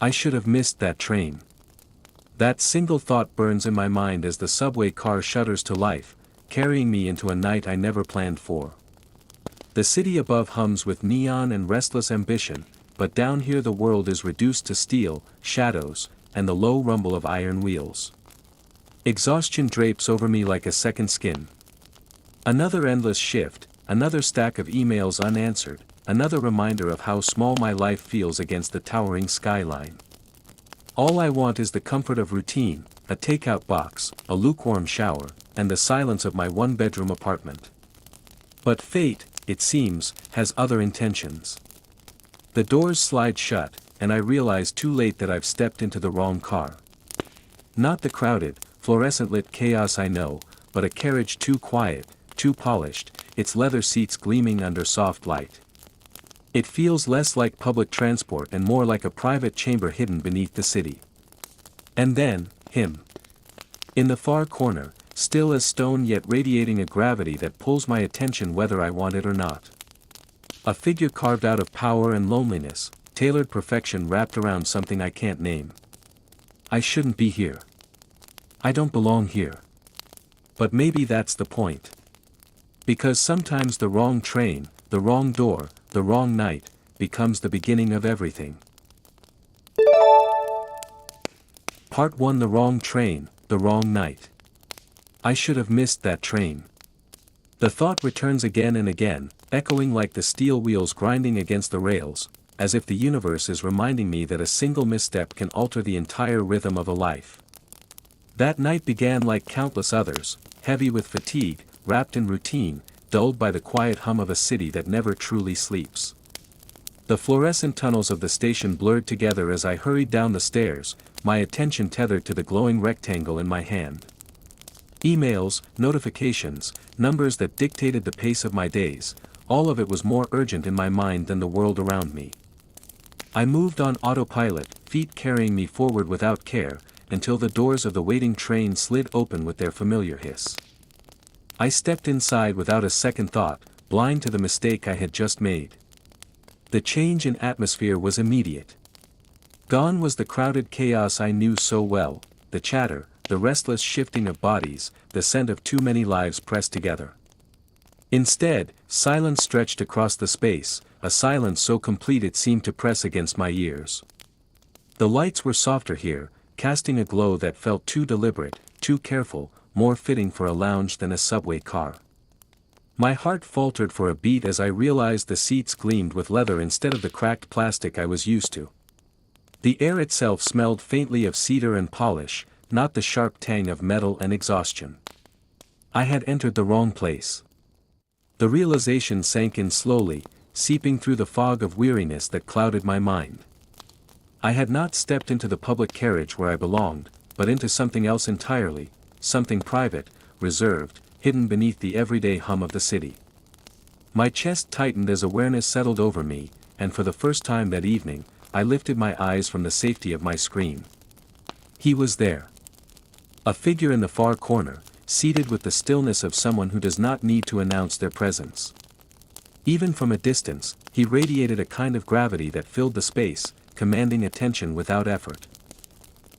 I should have missed that train. That single thought burns in my mind as the subway car shudders to life, carrying me into a night I never planned for. The city above hums with neon and restless ambition, but down here the world is reduced to steel, shadows, and the low rumble of iron wheels. Exhaustion drapes over me like a second skin. Another endless shift, another stack of emails unanswered, another reminder of how small my life feels against the towering skyline. All I want is the comfort of routine, a takeout box, a lukewarm shower, and the silence of my one-bedroom apartment. But fate, it seems, has other intentions. The doors slide shut, and I realize too late that I've stepped into the wrong car. Not the crowded, fluorescent-lit chaos I know, but a carriage too quiet, too polished, its leather seats gleaming under soft light. It feels less like public transport and more like a private chamber hidden beneath the city. And then, him. In the far corner, still as stone yet radiating a gravity that pulls my attention whether I want it or not. A figure carved out of power and loneliness, tailored perfection wrapped around something I can't name. I shouldn't be here. I don't belong here. But maybe that's the point. Because sometimes the wrong train, the wrong door, the wrong night, becomes the beginning of everything. Part 1: The wrong train, the wrong night. I should have missed that train. The thought returns again and again, echoing like the steel wheels grinding against the rails, as if the universe is reminding me that a single misstep can alter the entire rhythm of a life. That night began like countless others, heavy with fatigue, wrapped in routine, dulled by the quiet hum of a city that never truly sleeps. The fluorescent tunnels of the station blurred together as I hurried down the stairs, my attention tethered to the glowing rectangle in my hand. Emails, notifications, numbers that dictated the pace of my days, all of it was more urgent in my mind than the world around me. I moved on autopilot, feet carrying me forward without care, until the doors of the waiting train slid open with their familiar hiss. I stepped inside without a second thought, blind to the mistake I had just made. The change in atmosphere was immediate. Gone was the crowded chaos I knew so well, the chatter, the restless shifting of bodies, the scent of too many lives pressed together. Instead, silence stretched across the space, a silence so complete it seemed to press against my ears. The lights were softer here, casting a glow that felt too deliberate, too careful, more fitting for a lounge than a subway car. My heart faltered for a beat as I realized the seats gleamed with leather instead of the cracked plastic I was used to. The air itself smelled faintly of cedar and polish, not the sharp tang of metal and exhaustion. I had entered the wrong place. The realization sank in slowly, seeping through the fog of weariness that clouded my mind. I had not stepped into the public carriage where I belonged, but into something else entirely, something private, reserved, hidden beneath the everyday hum of the city. My chest tightened as awareness settled over me, and for the first time that evening, I lifted my eyes from the safety of my screen. He was there. A figure in the far corner, seated with the stillness of someone who does not need to announce their presence. Even from a distance, he radiated a kind of gravity that filled the space, commanding attention without effort.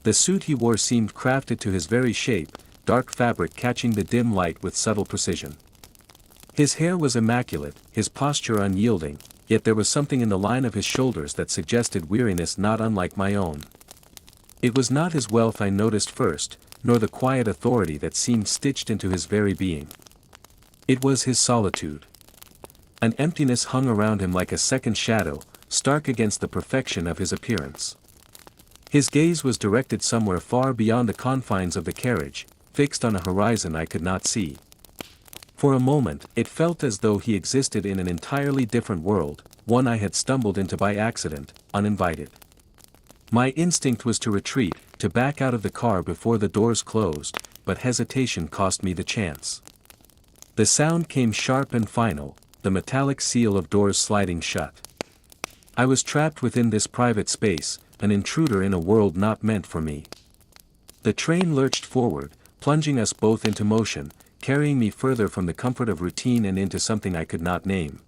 The suit he wore seemed crafted to his very shape, dark fabric catching the dim light with subtle precision. His hair was immaculate, his posture unyielding, yet there was something in the line of his shoulders that suggested weariness not unlike my own. It was not his wealth I noticed first, nor the quiet authority that seemed stitched into his very being. It was his solitude. An emptiness hung around him like a second shadow, stark against the perfection of his appearance. His gaze was directed somewhere far beyond the confines of the carriage, fixed on a horizon I could not see. For a moment, it felt as though he existed in an entirely different world, one I had stumbled into by accident, uninvited. My instinct was to retreat, to back out of the car before the doors closed, but hesitation cost me the chance. The sound came sharp and final, the metallic seal of doors sliding shut. I was trapped within this private space, an intruder in a world not meant for me. The train lurched forward, plunging us both into motion, carrying me further from the comfort of routine and into something I could not name.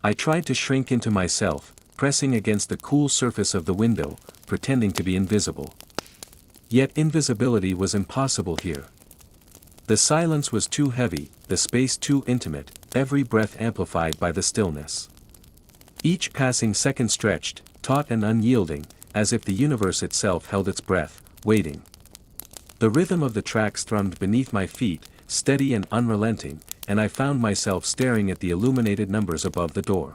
I tried to shrink into myself, pressing against the cool surface of the window, pretending to be invisible. Yet invisibility was impossible here. The silence was too heavy, the space too intimate, every breath amplified by the stillness. Each passing second stretched, taut and unyielding, as if the universe itself held its breath, waiting. The rhythm of the tracks thrummed beneath my feet, steady and unrelenting, and I found myself staring at the illuminated numbers above the door.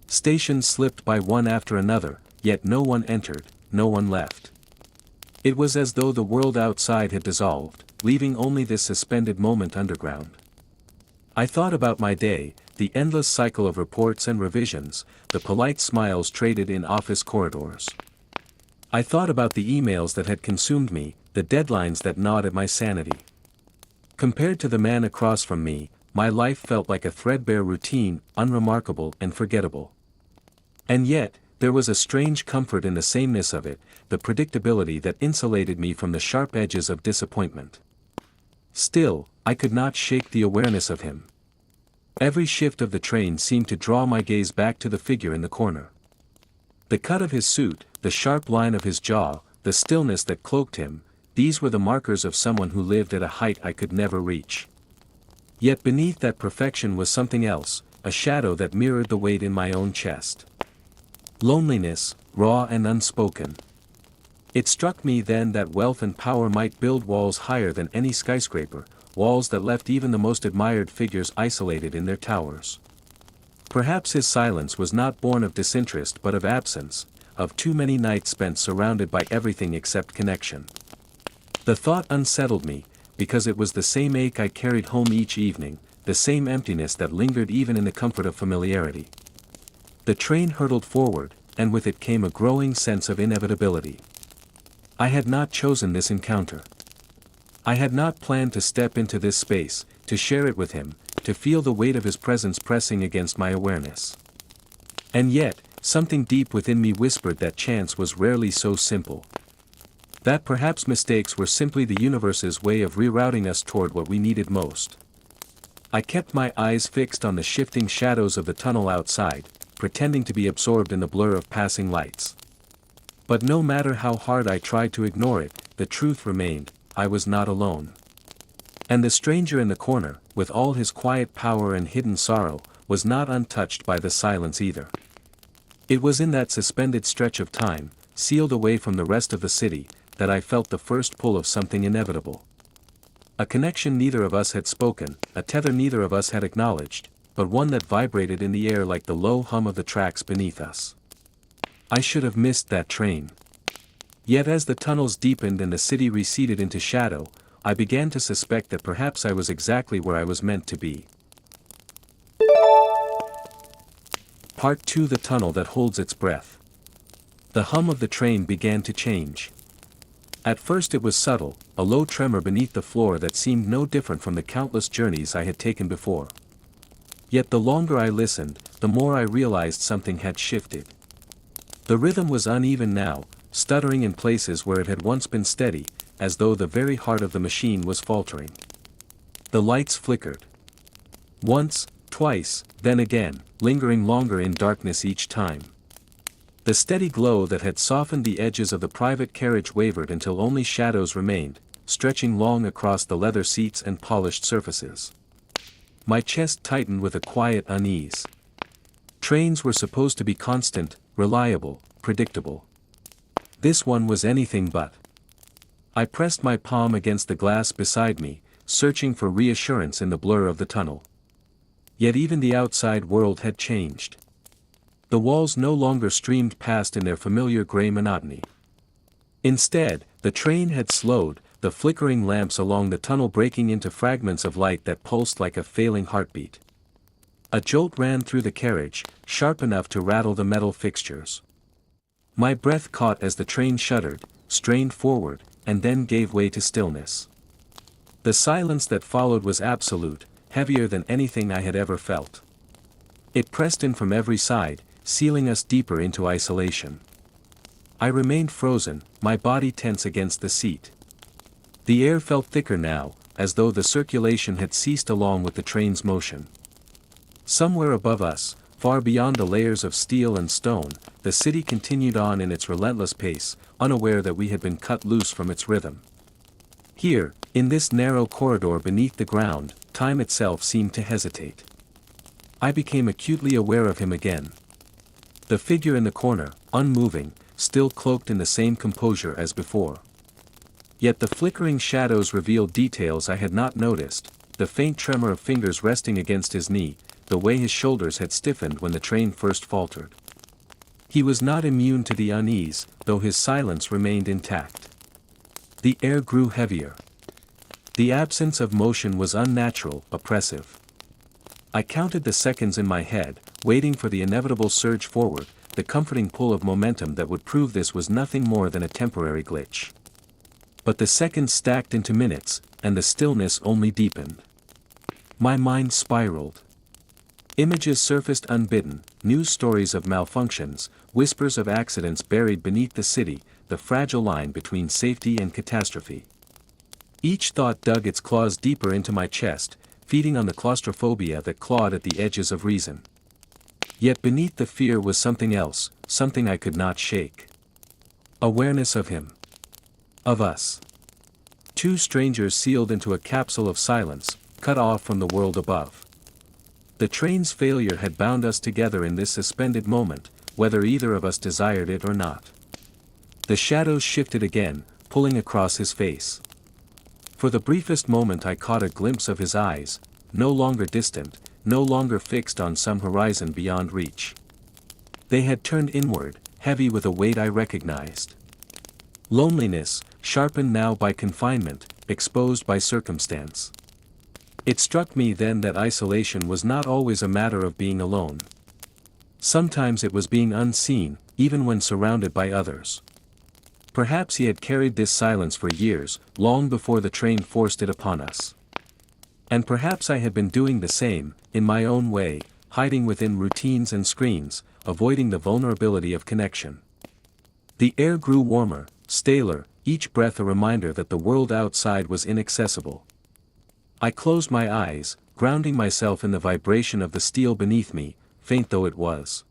Stations slipped by one after another, yet no one entered, no one left. It was as though the world outside had dissolved, leaving only this suspended moment underground. I thought about my day, the endless cycle of reports and revisions, the polite smiles traded in office corridors. I thought about the emails that had consumed me, the deadlines that gnawed at my sanity. Compared to the man across from me, my life felt like a threadbare routine, unremarkable and forgettable. And yet, there was a strange comfort in the sameness of it, the predictability that insulated me from the sharp edges of disappointment. Still, I could not shake the awareness of him. Every shift of the train seemed to draw my gaze back to the figure in the corner. The cut of his suit, the sharp line of his jaw, the stillness that cloaked him, these were the markers of someone who lived at a height I could never reach. Yet beneath that perfection was something else, a shadow that mirrored the weight in my own chest. Loneliness, raw and unspoken. It struck me then that wealth and power might build walls higher than any skyscraper, walls that left even the most admired figures isolated in their towers. Perhaps his silence was not born of disinterest but of absence, of too many nights spent surrounded by everything except connection. The thought unsettled me, because it was the same ache I carried home each evening, the same emptiness that lingered even in the comfort of familiarity. The train hurtled forward, and with it came a growing sense of inevitability. I had not chosen this encounter. I had not planned to step into this space, to share it with him, to feel the weight of his presence pressing against my awareness. And yet, something deep within me whispered that chance was rarely so simple. That perhaps mistakes were simply the universe's way of rerouting us toward what we needed most. I kept my eyes fixed on the shifting shadows of the tunnel outside, pretending to be absorbed in the blur of passing lights. But no matter how hard I tried to ignore it, the truth remained, I was not alone. And the stranger in the corner, with all his quiet power and hidden sorrow, was not untouched by the silence either. It was in that suspended stretch of time, sealed away from the rest of the city, that I felt the first pull of something inevitable. A connection neither of us had spoken, a tether neither of us had acknowledged, but one that vibrated in the air like the low hum of the tracks beneath us. I should have missed that train. Yet as the tunnels deepened and the city receded into shadow, I began to suspect that perhaps I was exactly where I was meant to be. Part 2: The tunnel that holds its breath. The hum of the train began to change. At first it was subtle, a low tremor beneath the floor that seemed no different from the countless journeys I had taken before. Yet the longer I listened, the more I realized something had shifted. The rhythm was uneven now, stuttering in places where it had once been steady, as though the very heart of the machine was faltering. The lights flickered. Once, twice, then again, lingering longer in darkness each time. The steady glow that had softened the edges of the private carriage wavered until only shadows remained, stretching long across the leather seats and polished surfaces. My chest tightened with a quiet unease. Trains were supposed to be constant, reliable, predictable. This one was anything but. I pressed my palm against the glass beside me, searching for reassurance in the blur of the tunnel. Yet even the outside world had changed. The walls no longer streamed past in their familiar gray monotony. Instead, the train had slowed, the flickering lamps along the tunnel breaking into fragments of light that pulsed like a failing heartbeat. A jolt ran through the carriage, sharp enough to rattle the metal fixtures. My breath caught as the train shuddered, strained forward, and then gave way to stillness. The silence that followed was absolute, heavier than anything I had ever felt. It pressed in from every side, sealing us deeper into isolation. I remained frozen, my body tense against the seat. The air felt thicker now, as though the circulation had ceased along with the train's motion. Somewhere above us, far beyond the layers of steel and stone, the city continued on in its relentless pace, unaware that we had been cut loose from its rhythm. Here, in this narrow corridor beneath the ground, time itself seemed to hesitate. I became acutely aware of him again. The figure in the corner, unmoving, still cloaked in the same composure as before. Yet the flickering shadows revealed details I had not noticed, the faint tremor of fingers resting against his knee, the way his shoulders had stiffened when the train first faltered. He was not immune to the unease, though his silence remained intact. The air grew heavier. The absence of motion was unnatural, oppressive. I counted the seconds in my head, waiting for the inevitable surge forward, the comforting pull of momentum that would prove this was nothing more than a temporary glitch. But the seconds stacked into minutes, and the stillness only deepened. My mind spiraled. Images surfaced unbidden, news stories of malfunctions, whispers of accidents buried beneath the city, the fragile line between safety and catastrophe. Each thought dug its claws deeper into my chest, feeding on the claustrophobia that clawed at the edges of reason. Yet beneath the fear was something else, something I could not shake. Awareness of him. Of us. Two strangers sealed into a capsule of silence, cut off from the world above. The train's failure had bound us together in this suspended moment, whether either of us desired it or not. The shadows shifted again, pulling across his face. For the briefest moment I caught a glimpse of his eyes, no longer distant, no longer fixed on some horizon beyond reach. They had turned inward, heavy with a weight I recognized. Loneliness, sharpened now by confinement, exposed by circumstance. It struck me then that isolation was not always a matter of being alone. Sometimes it was being unseen, even when surrounded by others. Perhaps he had carried this silence for years, long before the train forced it upon us. And perhaps I had been doing the same, in my own way, hiding within routines and screens, avoiding the vulnerability of connection. The air grew warmer, staler, each breath a reminder that the world outside was inaccessible. I closed my eyes, grounding myself in the vibration of the steel beneath me, faint though it was.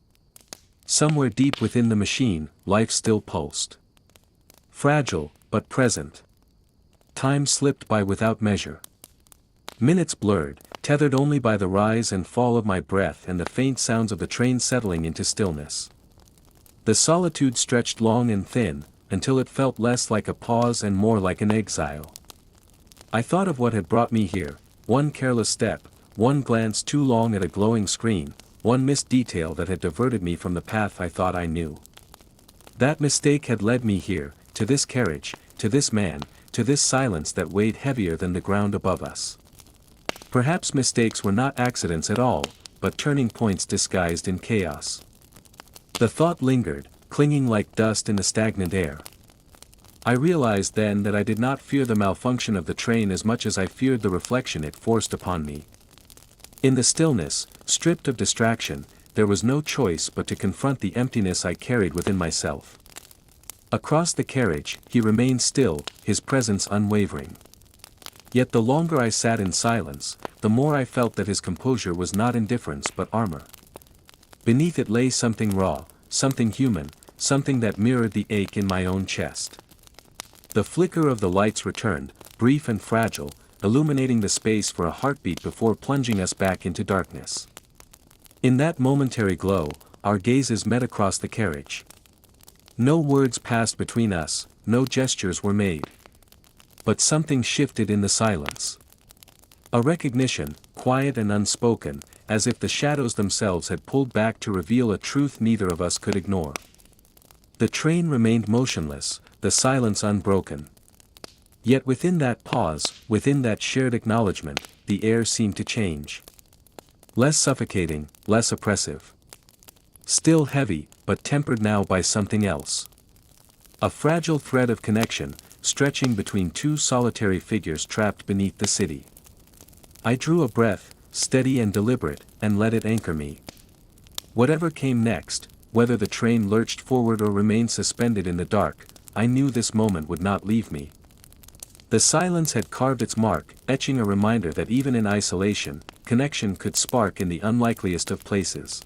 Somewhere deep within the machine, life still pulsed. Fragile, but present. Time slipped by without measure. Minutes blurred, tethered only by the rise and fall of my breath and the faint sounds of the train settling into stillness. The solitude stretched long and thin, until it felt less like a pause and more like an exile. I thought of what had brought me here, one careless step, one glance too long at a glowing screen, one missed detail that had diverted me from the path I thought I knew. That mistake had led me here, to this carriage, to this man, to this silence that weighed heavier than the ground above us. Perhaps mistakes were not accidents at all, but turning points disguised in chaos. The thought lingered, clinging like dust in the stagnant air. I realized then that I did not fear the malfunction of the train as much as I feared the reflection it forced upon me. In the stillness, stripped of distraction, there was no choice but to confront the emptiness I carried within myself. Across the carriage, he remained still, his presence unwavering. Yet the longer I sat in silence, the more I felt that his composure was not indifference but armor. Beneath it lay something raw, something human, something that mirrored the ache in my own chest. The flicker of the lights returned, brief and fragile, illuminating the space for a heartbeat before plunging us back into darkness. In that momentary glow, our gazes met across the carriage. No words passed between us, no gestures were made. But something shifted in the silence. A recognition, quiet and unspoken, as if the shadows themselves had pulled back to reveal a truth neither of us could ignore. The train remained motionless, the silence unbroken. Yet within that pause, within that shared acknowledgement, the air seemed to change. Less suffocating, less oppressive. Still heavy, but tempered now by something else. A fragile thread of connection, stretching between two solitary figures trapped beneath the city. I drew a breath, steady and deliberate, and let it anchor me. Whatever came next, whether the train lurched forward or remained suspended in the dark, I knew this moment would not leave me. The silence had carved its mark, etching a reminder that even in isolation, connection could spark in the unlikeliest of places.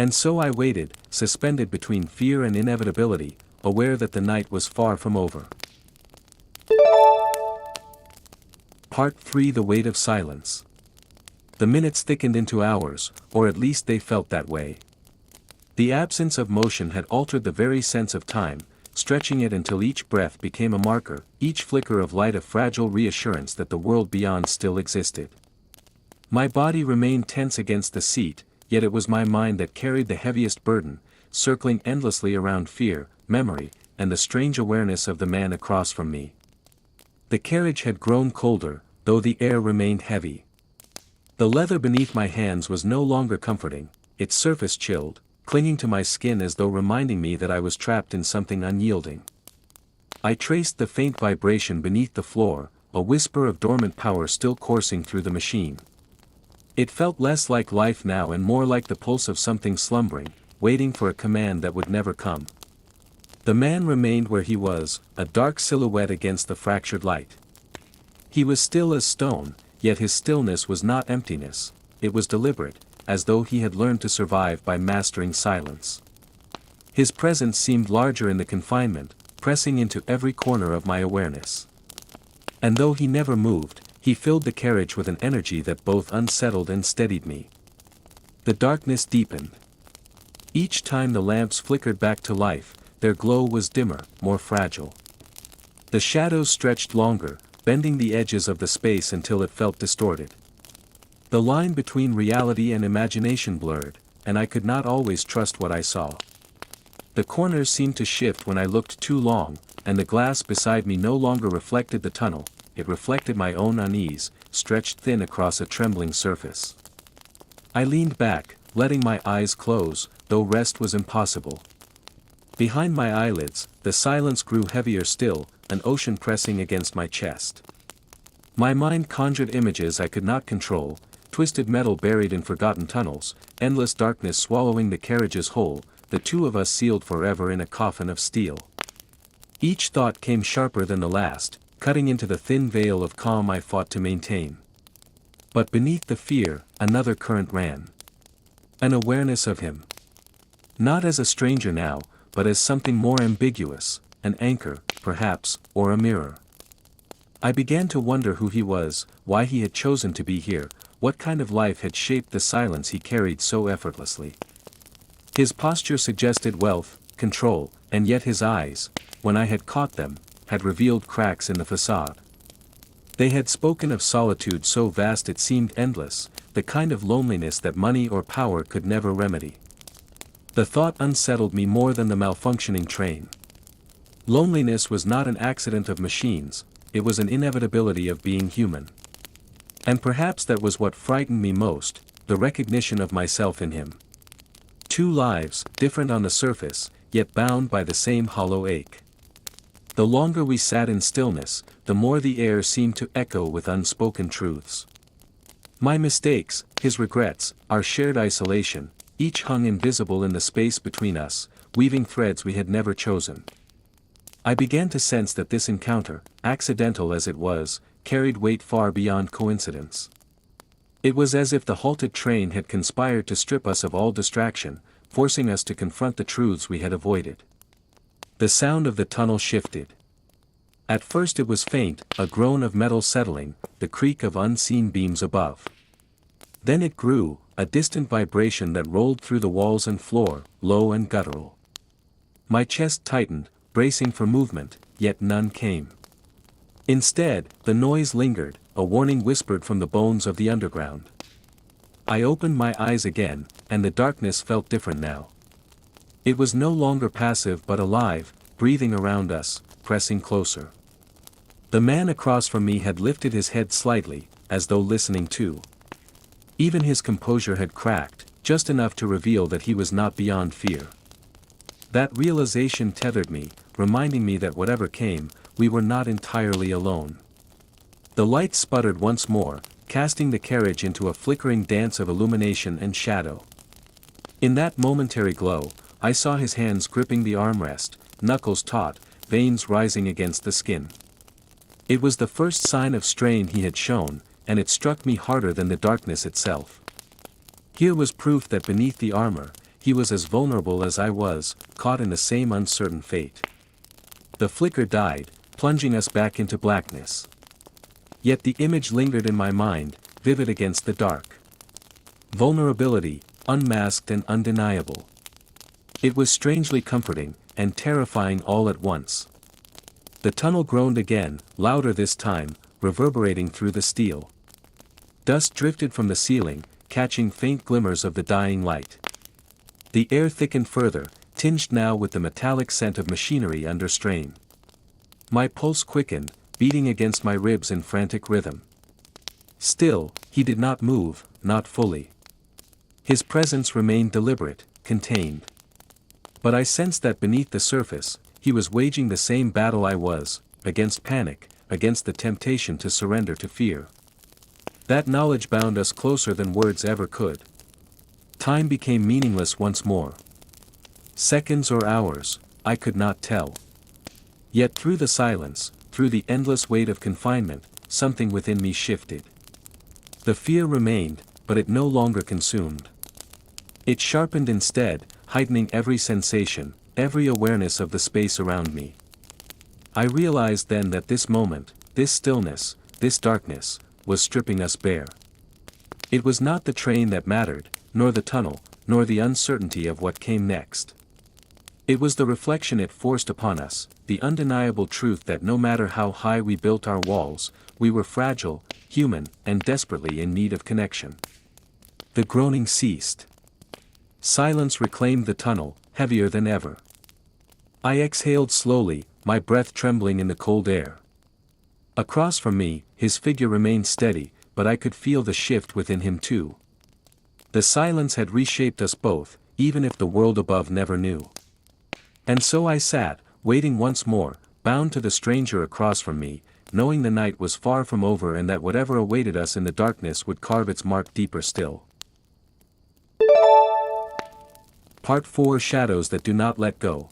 And so I waited, suspended between fear and inevitability, aware that the night was far from over. Part 3: The Weight of Silence. The minutes thickened into hours, or at least they felt that way. The absence of motion had altered the very sense of time, stretching it until each breath became a marker, each flicker of light a fragile reassurance that the world beyond still existed. My body remained tense against the seat, yet it was my mind that carried the heaviest burden, circling endlessly around fear, memory, and the strange awareness of the man across from me. The carriage had grown colder, though the air remained heavy. The leather beneath my hands was no longer comforting, its surface chilled, clinging to my skin as though reminding me that I was trapped in something unyielding. I traced the faint vibration beneath the floor, a whisper of dormant power still coursing through the machine. It felt less like life now and more like the pulse of something slumbering, waiting for a command that would never come. The man remained where he was, a dark silhouette against the fractured light. He was still as stone, yet his stillness was not emptiness, it was deliberate, as though he had learned to survive by mastering silence. His presence seemed larger in the confinement, pressing into every corner of my awareness. And though he never moved, he filled the carriage with an energy that both unsettled and steadied me. The darkness deepened. Each time the lamps flickered back to life, their glow was dimmer, more fragile. The shadows stretched longer, bending the edges of the space until it felt distorted. The line between reality and imagination blurred, and I could not always trust what I saw. The corners seemed to shift when I looked too long, and the glass beside me no longer reflected the tunnel, it reflected my own unease, stretched thin across a trembling surface. I leaned back, letting my eyes close, though rest was impossible. Behind my eyelids, the silence grew heavier still, an ocean pressing against my chest. My mind conjured images I could not control, twisted metal buried in forgotten tunnels, endless darkness swallowing the carriages whole, the two of us sealed forever in a coffin of steel. Each thought came sharper than the last, cutting into the thin veil of calm I fought to maintain. But beneath the fear, another current ran. An awareness of him. Not as a stranger now, but as something more ambiguous, an anchor, perhaps, or a mirror. I began to wonder who he was, why he had chosen to be here, what kind of life had shaped the silence he carried so effortlessly. His posture suggested wealth, control, and yet his eyes, when I had caught them, had revealed cracks in the facade. They had spoken of solitude so vast it seemed endless, the kind of loneliness that money or power could never remedy. The thought unsettled me more than the malfunctioning train. Loneliness was not an accident of machines, it was an inevitability of being human. And perhaps that was what frightened me most, the recognition of myself in him. Two lives, different on the surface, yet bound by the same hollow ache. The longer we sat in stillness, the more the air seemed to echo with unspoken truths. My mistakes, his regrets, our shared isolation, each hung invisible in the space between us, weaving threads we had never chosen. I began to sense that this encounter, accidental as it was, carried weight far beyond coincidence. It was as if the halted train had conspired to strip us of all distraction, forcing us to confront the truths we had avoided. The sound of the tunnel shifted. At first it was faint, a groan of metal settling, the creak of unseen beams above. Then it grew, a distant vibration that rolled through the walls and floor, low and guttural. My chest tightened, bracing for movement, yet none came. Instead, the noise lingered, a warning whispered from the bones of the underground. I opened my eyes again, and the darkness felt different now. It was no longer passive but alive, breathing around us, pressing closer. The man across from me had lifted his head slightly, as though listening too. Even his composure had cracked, just enough to reveal that he was not beyond fear. That realization tethered me, reminding me that whatever came, we were not entirely alone. The light sputtered once more, casting the carriage into a flickering dance of illumination and shadow. In that momentary glow, I saw his hands gripping the armrest, knuckles taut, veins rising against the skin. It was the first sign of strain he had shown, and it struck me harder than the darkness itself. Here was proof that beneath the armor, he was as vulnerable as I was, caught in the same uncertain fate. The flicker died, plunging us back into blackness. Yet the image lingered in my mind, vivid against the dark. Vulnerability, unmasked and undeniable. It was strangely comforting, and terrifying all at once. The tunnel groaned again, louder this time, reverberating through the steel. Dust drifted from the ceiling, catching faint glimmers of the dying light. The air thickened further, tinged now with the metallic scent of machinery under strain. My pulse quickened, beating against my ribs in frantic rhythm. Still, he did not move, not fully. His presence remained deliberate, contained. But I sensed that beneath the surface, he was waging the same battle I was, against panic, against the temptation to surrender to fear. That knowledge bound us closer than words ever could. Time became meaningless once more. Seconds or hours, I could not tell. Yet through the silence, through the endless weight of confinement, something within me shifted. The fear remained, but it no longer consumed. It sharpened instead, heightening every sensation, every awareness of the space around me. I realized then that this moment, this stillness, this darkness, was stripping us bare. It was not the train that mattered, nor the tunnel, nor the uncertainty of what came next. It was the reflection it forced upon us, the undeniable truth that no matter how high we built our walls, we were fragile, human, and desperately in need of connection. The groaning ceased. Silence reclaimed the tunnel, heavier than ever. I exhaled slowly, my breath trembling in the cold air. Across from me, his figure remained steady, but I could feel the shift within him too. The silence had reshaped us both, even if the world above never knew. And so I sat, waiting once more, bound to the stranger across from me, knowing the night was far from over and that whatever awaited us in the darkness would carve its mark deeper still. Part 4: Shadows That Do Not Let Go.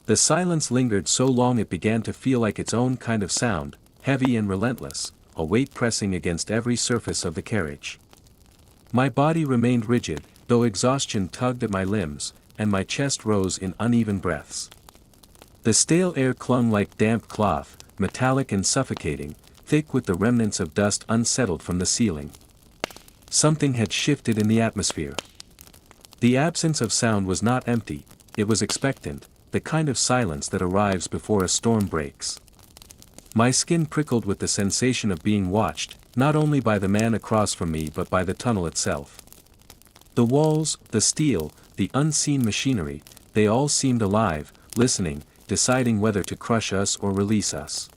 The silence lingered so long it began to feel like its own kind of sound, heavy and relentless, a weight pressing against every surface of the carriage. My body remained rigid, though exhaustion tugged at my limbs, and my chest rose in uneven breaths. The stale air clung like damp cloth, metallic and suffocating, thick with the remnants of dust unsettled from the ceiling. Something had shifted in the atmosphere. The absence of sound was not empty, it was expectant, the kind of silence that arrives before a storm breaks. My skin prickled with the sensation of being watched, not only by the man across from me but by the tunnel itself. The walls, the steel, the unseen machinery, they all seemed alive, listening, deciding whether to crush us or release us.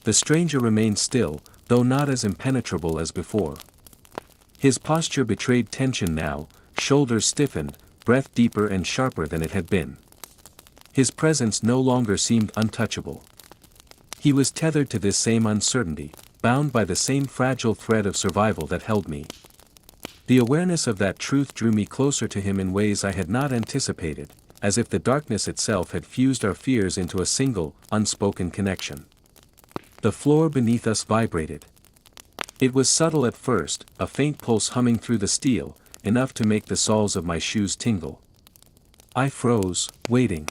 The stranger remained still, though not as impenetrable as before. His posture betrayed tension now, shoulders stiffened, breath deeper and sharper than it had been. His presence no longer seemed untouchable. He was tethered to this same uncertainty, bound by the same fragile thread of survival that held me. The awareness of that truth drew me closer to him in ways I had not anticipated, as if the darkness itself had fused our fears into a single, unspoken connection. The floor beneath us vibrated. It was subtle at first, a faint pulse humming through the steel, enough to make the soles of my shoes tingle. I froze, waiting.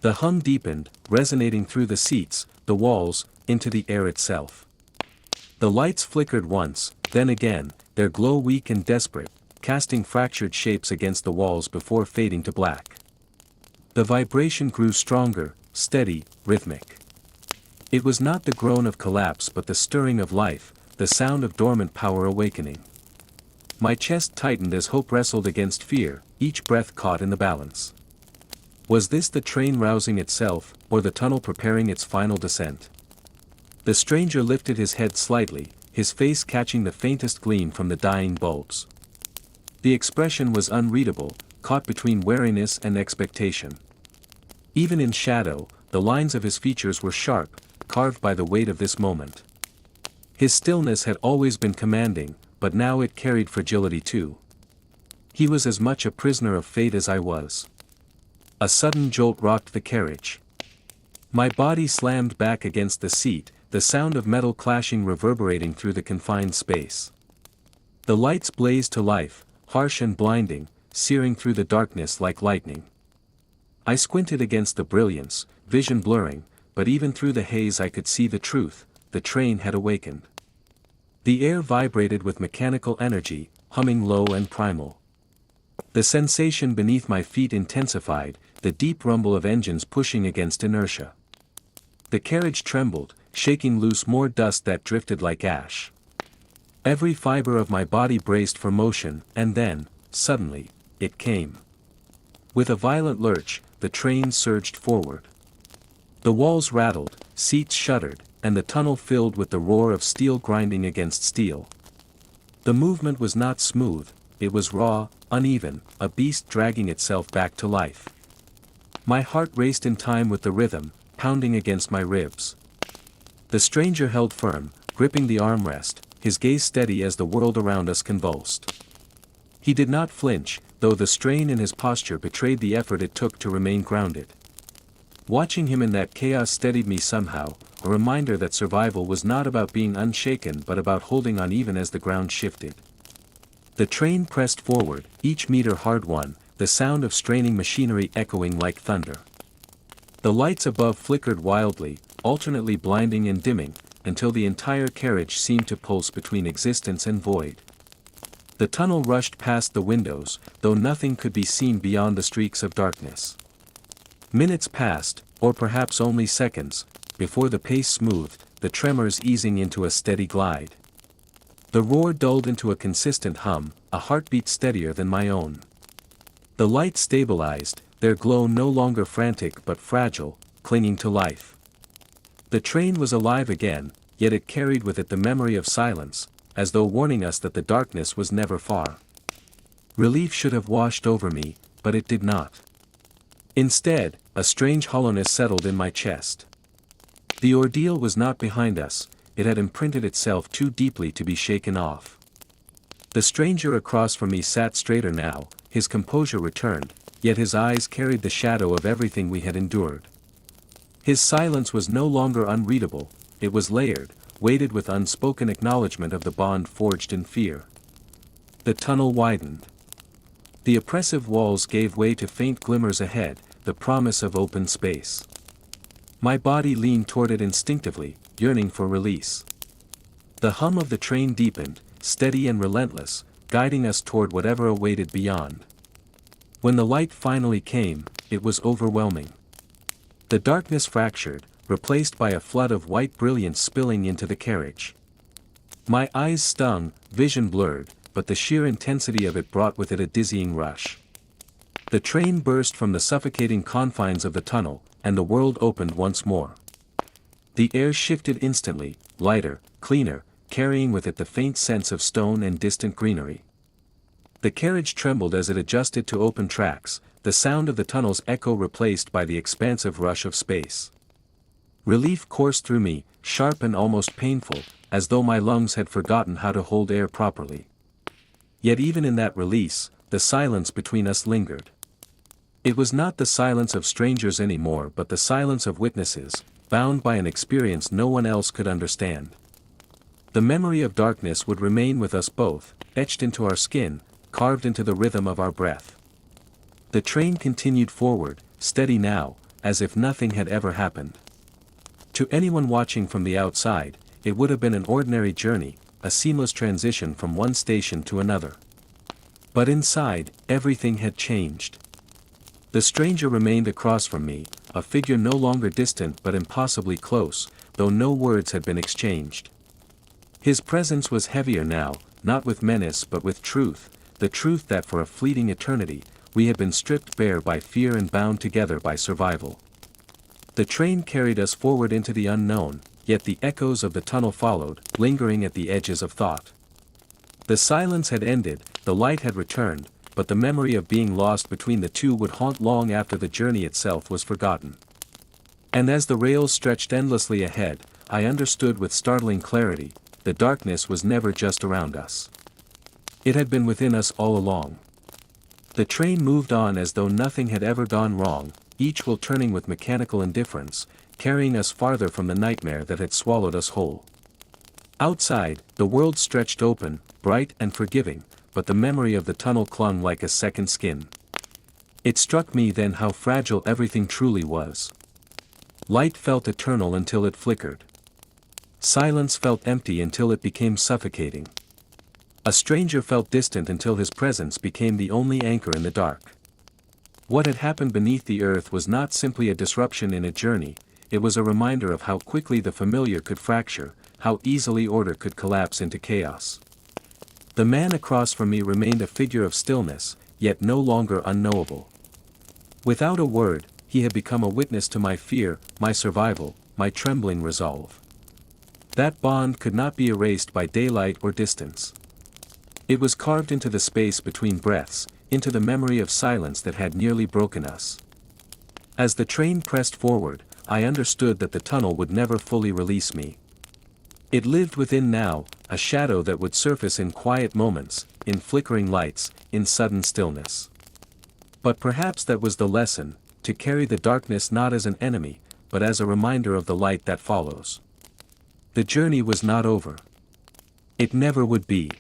The hum deepened, resonating through the seats, the walls, into the air itself. The lights flickered once, then again, their glow weak and desperate, casting fractured shapes against the walls before fading to black. The vibration grew stronger, steady, rhythmic. It was not the groan of collapse but the stirring of life, the sound of dormant power awakening. My chest tightened as hope wrestled against fear, each breath caught in the balance. Was this the train rousing itself, or the tunnel preparing its final descent? The stranger lifted his head slightly, his face catching the faintest gleam from the dying bulbs. The expression was unreadable, caught between wariness and expectation. Even in shadow, the lines of his features were sharp, carved by the weight of this moment. His stillness had always been commanding, but now it carried fragility too. He was as much a prisoner of fate as I was. A sudden jolt rocked the carriage. My body slammed back against the seat, the sound of metal clashing reverberating through the confined space. The lights blazed to life, harsh and blinding, searing through the darkness like lightning. I squinted against the brilliance, vision blurring, but even through the haze I could see the truth: the train had awakened. The air vibrated with mechanical energy, humming low and primal. The sensation beneath my feet intensified, the deep rumble of engines pushing against inertia. The carriage trembled, shaking loose more dust that drifted like ash. Every fiber of my body braced for motion, and then, suddenly, it came. With a violent lurch, the train surged forward. The walls rattled, seats shuddered, and the tunnel filled with the roar of steel grinding against steel. The movement was not smooth, it was raw, uneven, a beast dragging itself back to life. My heart raced in time with the rhythm, pounding against my ribs. The stranger held firm, gripping the armrest, his gaze steady as the world around us convulsed. He did not flinch, though the strain in his posture betrayed the effort it took to remain grounded. Watching him in that chaos steadied me somehow, a reminder that survival was not about being unshaken but about holding on even as the ground shifted. The train pressed forward, each meter hard-won, the sound of straining machinery echoing like thunder. The lights above flickered wildly, alternately blinding and dimming, until the entire carriage seemed to pulse between existence and void. The tunnel rushed past the windows, though nothing could be seen beyond the streaks of darkness. Minutes passed, or perhaps only seconds, before the pace smoothed, the tremors easing into a steady glide. The roar dulled into a consistent hum, a heartbeat steadier than my own. The lights stabilized, their glow no longer frantic but fragile, clinging to life. The train was alive again, yet it carried with it the memory of silence, as though warning us that the darkness was never far. Relief should have washed over me, but it did not. Instead, a strange hollowness settled in my chest. The ordeal was not behind us, it had imprinted itself too deeply to be shaken off. The stranger across from me sat straighter now, his composure returned, yet his eyes carried the shadow of everything we had endured. His silence was no longer unreadable, it was layered, weighted with unspoken acknowledgement of the bond forged in fear. The tunnel widened. The oppressive walls gave way to faint glimmers ahead, the promise of open space. My body leaned toward it instinctively, yearning for release. The hum of the train deepened, steady and relentless, guiding us toward whatever awaited beyond. When the light finally came, it was overwhelming. The darkness fractured, replaced by a flood of white brilliance spilling into the carriage. My eyes stung, vision blurred, but the sheer intensity of it brought with it a dizzying rush. The train burst from the suffocating confines of the tunnel, and the world opened once more. The air shifted instantly, lighter, cleaner, carrying with it the faint sense of stone and distant greenery. The carriage trembled as it adjusted to open tracks, the sound of the tunnel's echo replaced by the expansive rush of space. Relief coursed through me, sharp and almost painful, as though my lungs had forgotten how to hold air properly. Yet even in that release, the silence between us lingered. It was not the silence of strangers anymore but the silence of witnesses, bound by an experience no one else could understand. The memory of darkness would remain with us both, etched into our skin, carved into the rhythm of our breath. The train continued forward, steady now, as if nothing had ever happened. To anyone watching from the outside, it would have been an ordinary journey, a seamless transition from one station to another. But inside, everything had changed. The stranger remained across from me, a figure no longer distant but impossibly close, though no words had been exchanged. His presence was heavier now, not with menace but with truth, the truth that for a fleeting eternity, we had been stripped bare by fear and bound together by survival. The train carried us forward into the unknown, yet the echoes of the tunnel followed, lingering at the edges of thought. The silence had ended, the light had returned, but the memory of being lost between the two would haunt long after the journey itself was forgotten. And as the rails stretched endlessly ahead, I understood with startling clarity, the darkness was never just around us. It had been within us all along. The train moved on as though nothing had ever gone wrong, each wheel turning with mechanical indifference, carrying us farther from the nightmare that had swallowed us whole. Outside, the world stretched open, bright and forgiving, but the memory of the tunnel clung like a second skin. It struck me then how fragile everything truly was. Light felt eternal until it flickered. Silence felt empty until it became suffocating. A stranger felt distant until his presence became the only anchor in the dark. What had happened beneath the earth was not simply a disruption in a journey, it was a reminder of how quickly the familiar could fracture, how easily order could collapse into chaos. The man across from me remained a figure of stillness, yet no longer unknowable. Without a word, he had become a witness to my fear, my survival, my trembling resolve. That bond could not be erased by daylight or distance. It was carved into the space between breaths, into the memory of silence that had nearly broken us. As the train pressed forward, I understood that the tunnel would never fully release me. It lived within now, a shadow that would surface in quiet moments, in flickering lights, in sudden stillness. But perhaps that was the lesson, to carry the darkness not as an enemy, but as a reminder of the light that follows. The journey was not over. It never would be.